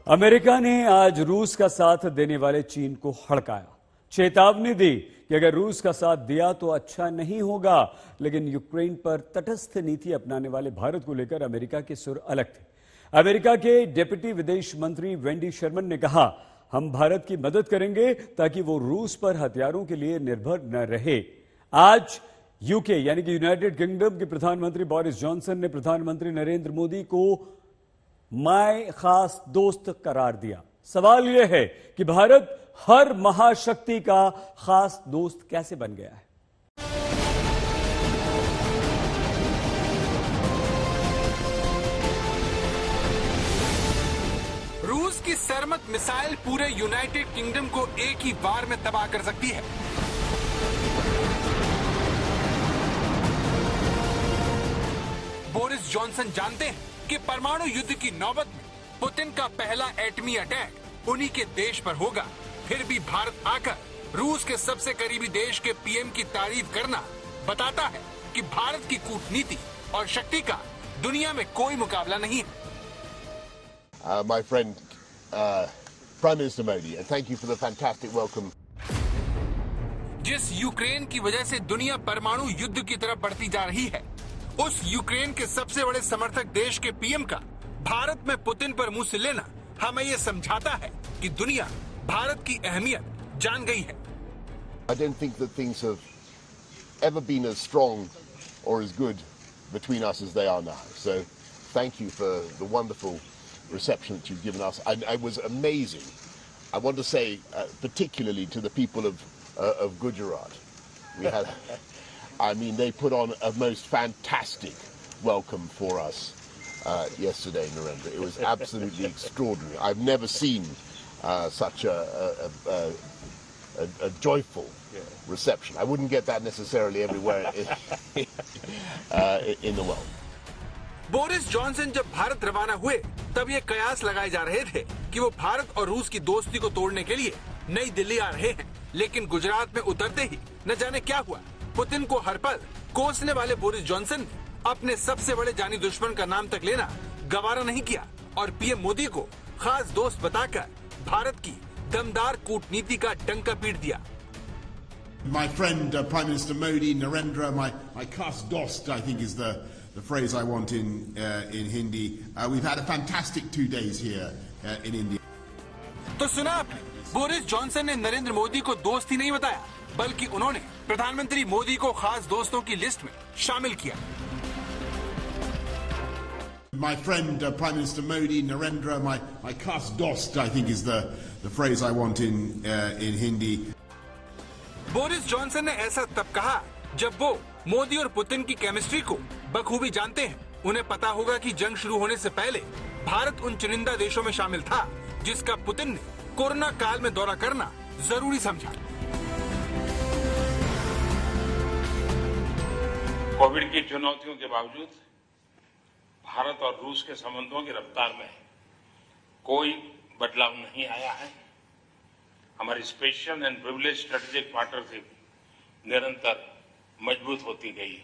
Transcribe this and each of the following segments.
America ने आज रूस का साथ देने वाले चीन को हड़काया, चेतावनी दी कि अगर रूस का साथ दिया तो अच्छा नहीं होगा। लेकिन यूक्रेन पर तटस्थ नीति अपनाने वाले भारत को लेकर अमेरिका के सुर अलग थे। अमेरिका के डिप्टी विदेश मंत्री वेंडी शर्मन ने कहा, हम भारत की मदद करेंगे ताकि वो रूस पर हथियारों के लिए निर्भर न रहे। आज यूके यानी कि यूनाइटेड किंगडम के प्रधानमंत्री बोरिस जॉनसन ने प्रधानमंत्री नरेंद्र मोदी को माय खास दोस्त करार दिया। सवाल यह है कि भारत हर महाशक्ति का खास दोस्त कैसे बन गया है। रूस की सरमत मिसाइल पूरे यूनाइटेड किंगडम को एक ही बार में तबाह कर सकती है। बोरिस जॉनसन जानते हैं कि परमाणु युद्ध की नौबत में पुतिन का पहला एटमी अटैक उन्हीं के देश पर होगा। फिर भी भारत आकर रूस के सबसे करीबी देश के पीएम की तारीफ करना बताता है कि भारत की कूटनीति और शक्ति का दुनिया में कोई मुकाबला नहीं है। My friend, Prime Minister Modi, and thank you for the fantastic welcome. जिस यूक्रेन की वजह से दुनिया परमाणु युद्ध की तरफ बढ़ती जा रही है, उस यूक्रेन के सबसे बड़े समर्थक देश के पीएम का भारत में पुतिन पर मुंह से लेना हमें ये समझाता है कि दुनिया भारत की अहमियत जान गई है। I don't think that things have ever been as strong or as good between us as they are now. So thank you for the wonderful reception that you've given us. It was amazing. I want to say particularly to the people of Gujarat. We had, I mean, they put on a most fantastic welcome for us yesterday in Narendra. It was absolutely extraordinary. I've never seen such a joyful reception. I wouldn't get that necessarily everywhere in the world. Boris Johnson जब भारत रवाना हुए तब ये कयास लगाए जा रहे थे कि वो भारत और रूस की दोस्ती को तोड़ने के लिए नई दिल्ली आ रहे हैं। लेकिन गुजरात में उतरते ही न जाने क्या हुआ। पुतिन को हर पल कोसने वाले बोरिस जॉनसन ने अपने सबसे बड़े जानी दुश्मन का नाम तक लेना गवारा नहीं किया और पीएम मोदी को खास दोस्त बताकर भारत की दमदार कूटनीति का डंका पीट दिया। My friend Prime Minister Modi, Narendra, my खास दोस्त, I think is the phrase I want in Hindi. We've had a fantastic 2 days here in India. तो सुना आपने, बोरिस जॉनसन ने नरेंद्र मोदी को दोस्त ही नहीं बताया, बल्कि उन्होंने प्रधानमंत्री मोदी को खास दोस्तों की लिस्ट में शामिल किया। My friend Prime Minister Modi, Narendra, my खास दोस्त, I think is the phrase I want in Hindi. Boris Johnson ने ऐसा तब कहा जब वो मोदी और पुतिन की केमिस्ट्री को बखूबी जानते हैं। उन्हें पता होगा कि जंग शुरू होने से पहले भारत उन चुनिंदा देशों में शामिल था जिसका पुतिन ने कोरोना काल में दौरा करना जरूरी समझा। कोविड की चुनौतियों के बावजूद भारत और रूस के संबंधों की रफ्तार में कोई बदलाव नहीं आया है। हमारी special and privilege strategic partnership निरंतर मजबूत होती गई।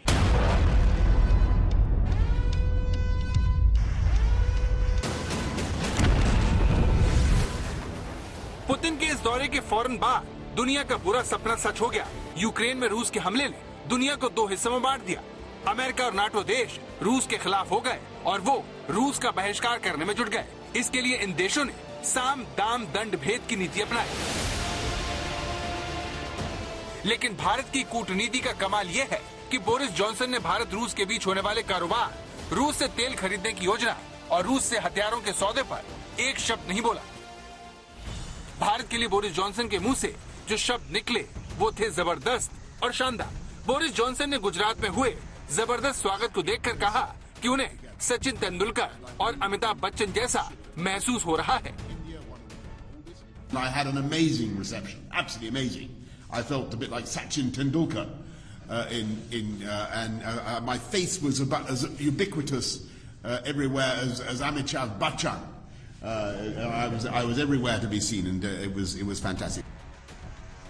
पुतिन के इस दौरे के फौरन बाद दुनिया का बुरा सपना सच हो गया। यूक्रेन में रूस के हमले ने दुनिया को 2 हिस्सों में बांट दिया। अमेरिका और नाटो देश रूस के खिलाफ हो गए और वो रूस का बहिष्कार करने में जुट गए। इसके लिए इन देशों ने साम दाम दंड भेद की नीति अपनाई। लेकिन भारत की कूटनीति का कमाल यह है कि बोरिस जॉनसन ने भारत रूस के बीच होने वाले कारोबार, रूस से तेल खरीदने की योजना और रूस से हथियारों के सौदे पर एक शब्द नहीं बोला। भारत के लिए बोरिस जॉनसन के मुंह से जो शब्द निकले वो थे जबरदस्त और शानदार। बोरिस जॉनसन ने गुजरात में हुए जबरदस्त स्वागत को देखकर कहा कि उन्हें सचिन तेंदुलकर और अमिताभ बच्चन जैसा महसूस हो रहा है। I had an amazing reception, absolutely amazing. I felt a bit like Sachin Tendulkar and my face was about as ubiquitous everywhere as Amitabh Bachchan. I was everywhere to be seen and it was fantastic.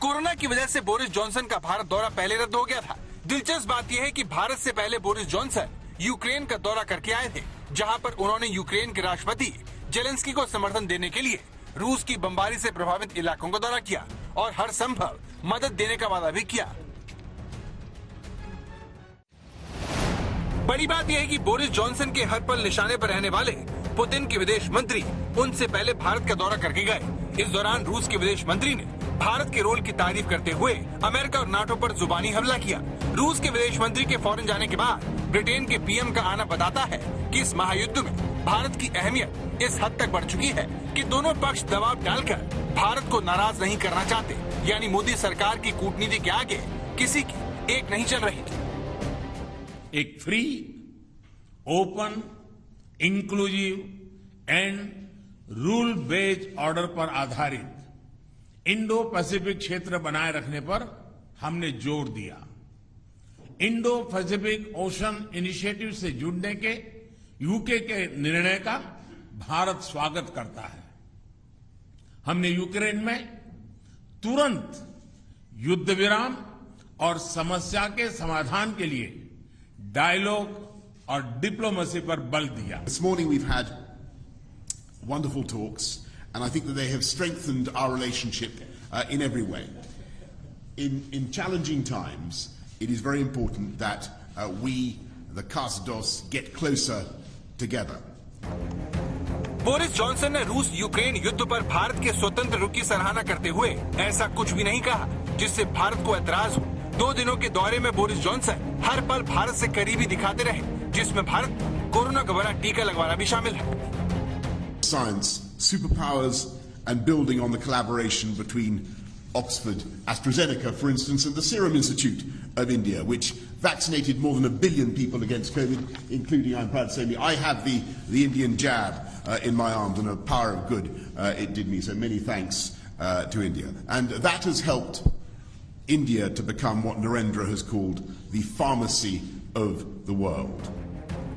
Corona की वजह से Boris Johnson का भारत दौरा पहले रद्द हो गया था। दिलचस्प बात यह है कि भारत से पहले बोरिस जॉनसन यूक्रेन का दौरा करके आए थे, जहां पर उन्होंने यूक्रेन के राष्ट्रपति जेलेंस्की को समर्थन देने के लिए रूस की बमबारी से प्रभावित इलाकों का दौरा किया और हर संभव मदद देने का वादा भी किया। बड़ी बात यह है कि बोरिस जॉनसन के हर पल निशाने पर रहने वाले पुतिन के विदेश मंत्री उनसे पहले भारत का दौरा करके गए। इस दौरान रूस के विदेश मंत्री ने भारत के रोल की तारीफ करते हुए अमेरिका और नाटो पर जुबानी हमला किया। रूस के विदेश मंत्री के फौरन जाने के बाद ब्रिटेन के पीएम का आना बताता है कि इस महायुद्ध में भारत की अहमियत इस हद तक बढ़ चुकी है कि दोनों पक्ष दबाव डालकर भारत को नाराज नहीं करना चाहते। यानी मोदी सरकार की कूटनीति के आगे किसी की एक नहीं चल रही थी। एक free, open, inclusive and rule based order पर आधारित इंडो पैसिफिक क्षेत्र बनाए रखने पर हमने जोर दिया। इंडो पैसिफिक ओशन इनिशिएटिव से जुड़ने के यूके के निर्णय का भारत स्वागत करता है। हमने यूक्रेन में तुरंत युद्ध विराम और समस्या के समाधान के लिए डायलॉग और डिप्लोमेसी पर बल दिया। This morning we've had wonderful talks, and I think that they have strengthened our relationship in every way. In challenging times, it is very important that we, the CASDOS, get closer together. Boris Johnson ने रूस Ukraine युद्ध पर भारत के स्वतंत्र रुख की सराहना करते हुए ऐसा कुछ भी नहीं कहा जिससे भारत को ऐतराज हो। 2 दिनों के दौरे में बोरिस जॉनसन हर पल भारत से करीबी दिखाते रहे, जिसमें भारत कोरोना का बड़ा टीका लगवाना भी शामिल है। Science, superpowers, and building on the collaboration between Oxford, AstraZeneca, for instance, and the Serum Institute of India, which vaccinated more than 1 billion people against COVID, including, I'm proud to say, I have the Indian jab in my arm, and a power of good it did me. So many thanks to India. And that has helped India to become what Narendra has called the pharmacy of the world.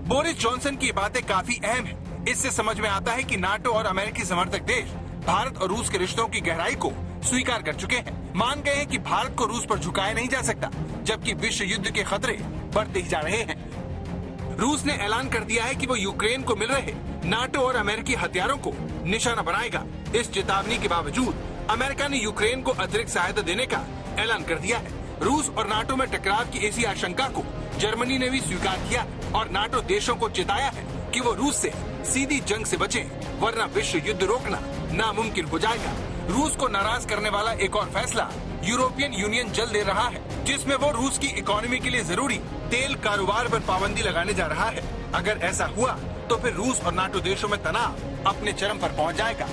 Boris Johnson की बातें काफी अहम हैं। इससे समझ में आता है कि नाटो और अमेरिकी समर्थक देश भारत और रूस के रिश्तों की गहराई को स्वीकार कर चुके हैं। मान गए हैं कि भारत को रूस पर झुकाया नहीं जा सकता, जबकि विश्व युद्ध के खतरे बढ़ते ही जा रहे हैं। रूस ने ऐलान कर दिया है कि वो यूक्रेन को मिल रहे नाटो और अमेरिकी हथियारों को निशाना बनाएगा। इस चेतावनी के बावजूद अमेरिका ने यूक्रेन को अतिरिक्त सहायता देने का ऐलान कर दिया है। रूस और नाटो में टकराव की ऐसी आशंका को जर्मनी ने भी स्वीकार किया और नाटो देशों को चेताया है कि वो रूस से सीधी जंग से बचें, वरना विश्व युद्ध रोकना नामुमकिन हो जाएगा। रूस को नाराज करने वाला एक और फैसला यूरोपियन यूनियन जल्द ले रहा है, जिसमें वो रूस की इकोनॉमी के लिए जरूरी तेल कारोबार पर पाबंदी लगाने जा रहा है। अगर ऐसा हुआ तो फिर रूस और नाटो देशों में तनाव अपने चरम पर पहुंच जाएगा।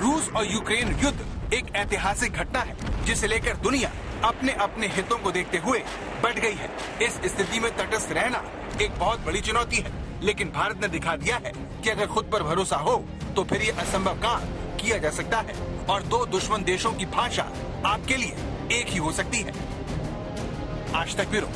रूस और यूक्रेन युद्ध एक ऐतिहासिक घटना है, जिसे लेकर दुनिया अपने अपने हितों को देखते हुए बढ़ गई है। इस स्थिति में तटस्थ रहना एक बहुत बड़ी चुनौती है, लेकिन भारत ने दिखा दिया है कि अगर खुद पर भरोसा हो तो फिर ये असंभव काम किया जा सकता है और 2 दुश्मन देशों की भाषा आपके लिए एक ही हो सकती है। आज तक ब्यूरो।